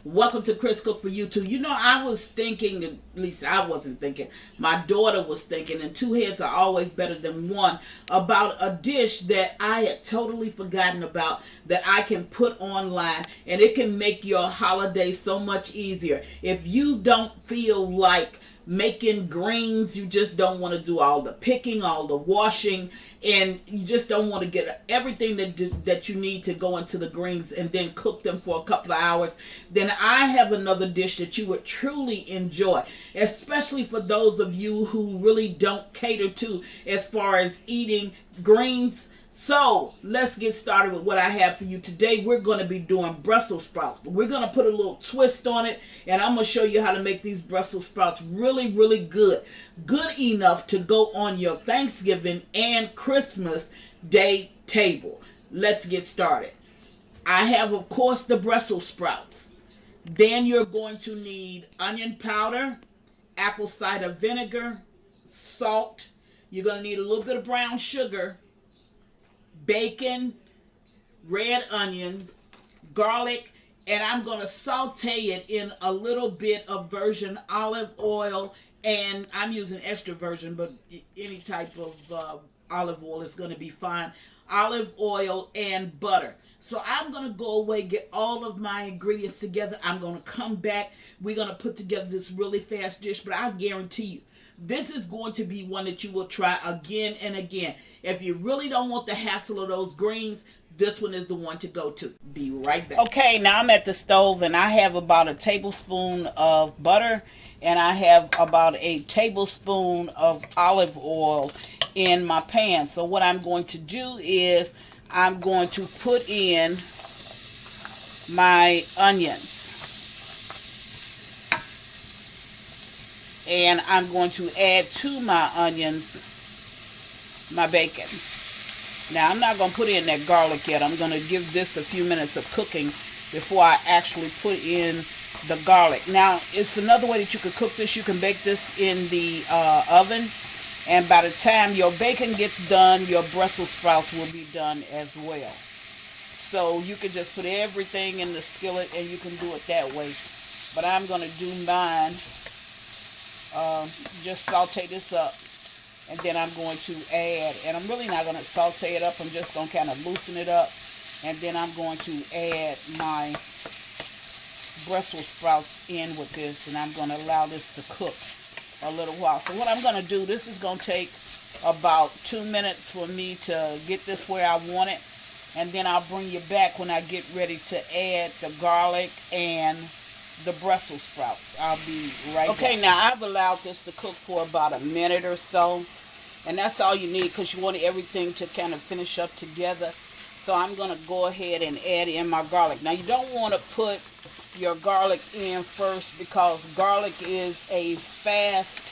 Welcome to Chris Cook for YouTube. You know, I was thinking, at least I wasn't thinking, my daughter was thinking, and two heads are always better than one, about a dish that I had totally forgotten about that I can put online, and it can make your holiday so much easier. If you don't feel like making greens, you just don't want to do all the picking, all the washing, and you just don't want to get everything that you need to go into the greens and then cook them for a couple of hours, then I have another dish that you would truly enjoy, especially for those of you who really don't cater to as far as eating greens. So let's get started with what I have for you today. We're going to be doing Brussels sprouts, but we're going to put a little twist on it, and I'm going to show you how to make these Brussels sprouts really, really good. Good enough to go on your Thanksgiving and Christmas Day table. Let's get started. I have, of course, the Brussels sprouts. Then you're going to need onion powder, apple cider vinegar, salt. You're going to need a little bit of brown sugar, bacon, red onions, garlic, and I'm going to saute it in a little bit of virgin olive oil, and I'm using extra virgin, but any type of olive oil is going to be fine. Olive oil and butter. So I'm going to go away, get all of my ingredients together. I'm going to come back. We're going to put together this really fast dish, but I guarantee you, this is going to be one that you will try again and again. If you really don't want the hassle of those greens, this one is the one to go to. Be right back. Okay, now I'm at the stove and I have about a tablespoon of butter and I have about a tablespoon of olive oil in my pan. So what I'm going to do is I'm going to put in my onions. And I'm going to add to my onions my bacon. Now I'm not going to put in that garlic yet. I'm going to give this a few minutes of cooking before I actually put in the garlic. Now it's another way that you could cook this. You can bake this in the oven, and by the time your bacon gets done, your Brussels sprouts will be done as well. So you can just put everything in the skillet and you can do it that way. But I'm going to do mine. Just saute this up, and then I'm going to add, and I'm really not going to saute it up, I'm just going to kind of loosen it up, and then I'm going to add my Brussels sprouts in with this, and I'm going to allow this to cook a little while. So what I'm going to do, this is going to take about 2 minutes for me to get this where I want it, and then I'll bring you back when I get ready to add the garlic and the Brussels sprouts. I'll be right back. Okay, now I've allowed this to cook for about a minute or so, and that's all you need because you want everything to kind of finish up together. So I'm going to go ahead and add in my garlic. Now you don't want to put your garlic in first because garlic is a fast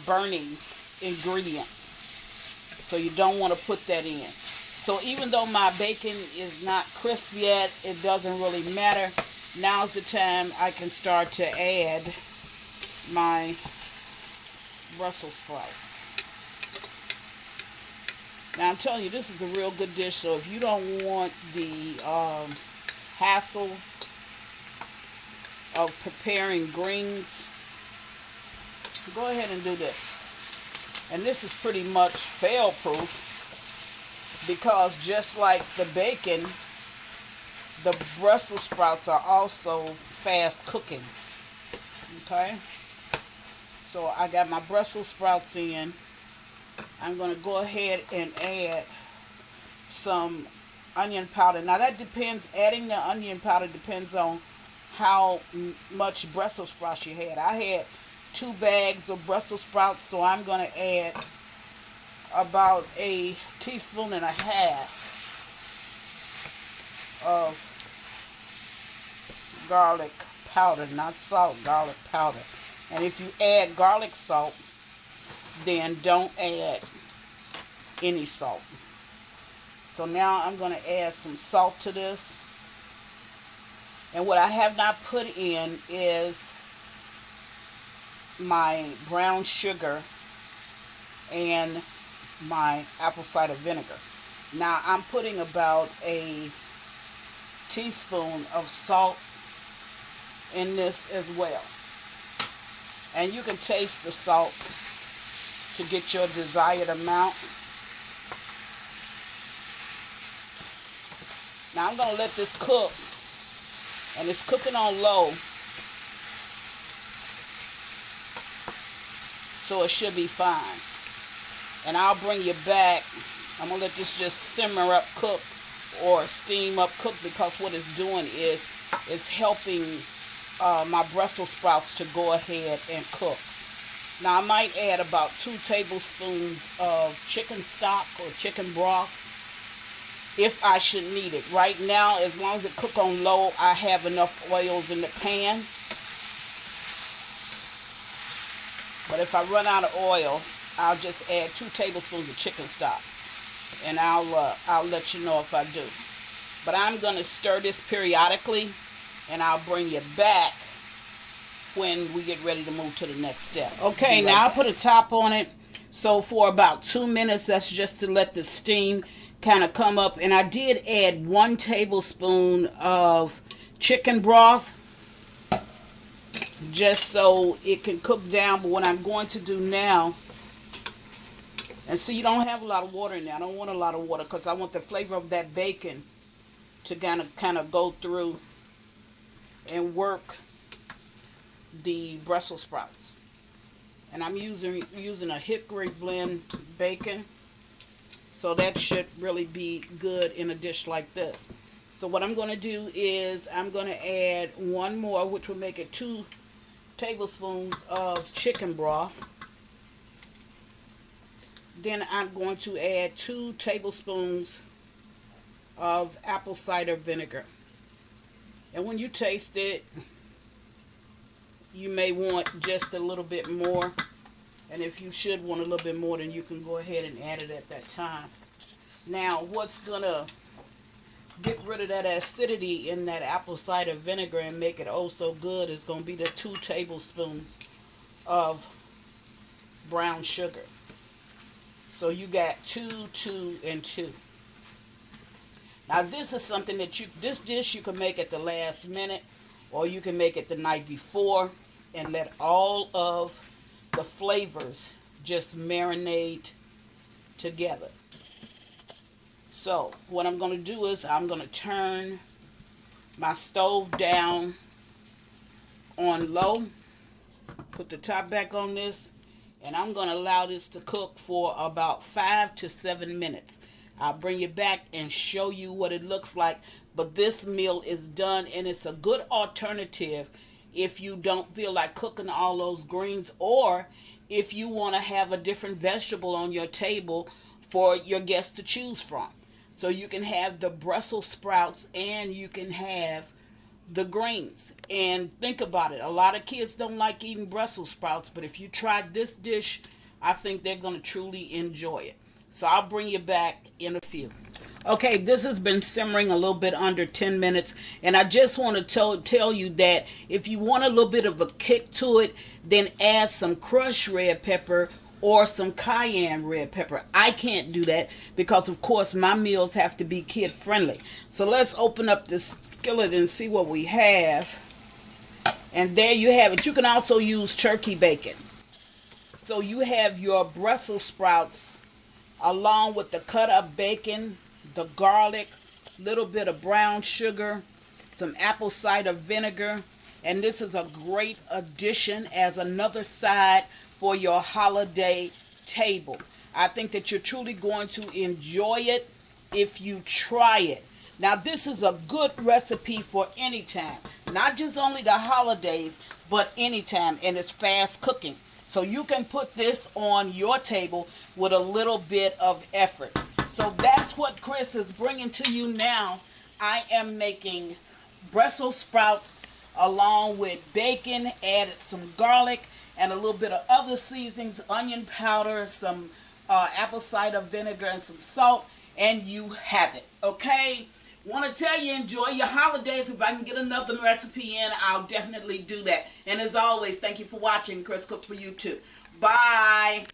burning ingredient, so you don't want to put that in. So even though my bacon is not crisp yet, it doesn't really matter. Now's the time I can start to add my Brussels sprouts. Now I'm telling you, this is a real good dish, so if you don't want the hassle of preparing greens, go ahead and do this. And this is pretty much fail-proof because just like the bacon, the Brussels sprouts are also fast cooking. Okay, so I got my Brussels sprouts in. I'm going to go ahead and add some onion powder. Now that depends, adding the onion powder depends on how much Brussels sprouts you had. I had 2 bags of Brussels sprouts, so I'm going to add about a teaspoon and a half of garlic powder, not salt, garlic powder. And if you add garlic salt, then don't add any salt. So now I'm going to add some salt to this. And what I have not put in is my brown sugar and my apple cider vinegar. Now I'm putting about a teaspoon of salt in this as well. And you can taste the salt to get your desired amount. Now I'm going to let this cook, and it's cooking on low, so it should be fine. And I'll bring you back. I'm going to let this just simmer up, cook, or steam up, cook, because what it's doing is it's helping my Brussels sprouts to go ahead and cook. Now I might add about 2 tablespoons of chicken stock or chicken broth if I should need it. Right now, as long as it cooks on low, I have enough oils in the pan. But if I run out of oil, I'll just add 2 tablespoons of chicken stock, and I'll let you know if I do. But I'm going to stir this periodically, and I'll bring you back when we get ready to move to the next step. Okay, now I'll put a top on it. So for about 2 minutes, that's just to let the steam kind of come up. And I did add 1 tablespoon of chicken broth, just so it can cook down. But what I'm going to do now, and see, you don't have a lot of water in there. I don't want a lot of water because I want the flavor of that bacon to kind of go through and work the Brussels sprouts. And I'm using a hickory blend bacon, so that should really be good in a dish like this. So what I'm going to do is I'm going to add 1 more, which will make it 2 tablespoons of chicken broth. Then I'm going to add 2 tablespoons of apple cider vinegar. And when you taste it, you may want just a little bit more. And if you should want a little bit more, then you can go ahead and add it at that time. Now, what's going to get rid of that acidity in that apple cider vinegar and make it oh so good is going to be the 2 tablespoons of brown sugar. So you got 2, 2, and 2. Now this is something that this dish you can make at the last minute, or you can make it the night before and let all of the flavors just marinate together. So what I'm going to do is I'm going to turn my stove down on low, put the top back on this, and I'm going to allow this to cook for about 5 to 7 minutes. I'll bring you back and show you what it looks like. But this meal is done, and it's a good alternative if you don't feel like cooking all those greens, or if you want to have a different vegetable on your table for your guests to choose from. So you can have the Brussels sprouts and you can have the greens. And think about it. A lot of kids don't like eating Brussels sprouts, but if you try this dish, I think they're going to truly enjoy it. So I'll bring you back in a few. Okay, this has been simmering a little bit under 10 minutes, and I just want to tell you that if you want a little bit of a kick to it, then add some crushed red pepper or some cayenne red pepper. I can't do that because, of course, my meals have to be kid friendly. So let's open up this skillet and see what we have. And there you have it. You can also use turkey bacon. So you have your Brussels sprouts along with the cut up bacon, the garlic, little bit of brown sugar, some apple cider vinegar, and this is a great addition as another side for your holiday table. I think that you're truly going to enjoy it if you try it. Now this is a good recipe for any time, not just only the holidays, but anytime, and it's fast cooking. So you can put this on your table with a little bit of effort. So that's what Chris is bringing to you now. I am making Brussels sprouts along with bacon, added some garlic, and a little bit of other seasonings, onion powder, some apple cider vinegar, and some salt, and you have it, okay? Want to tell you, enjoy your holidays. If I can get another recipe in, I'll definitely do that. And as always, thank you for watching. Chris Cooks for You Too. Bye.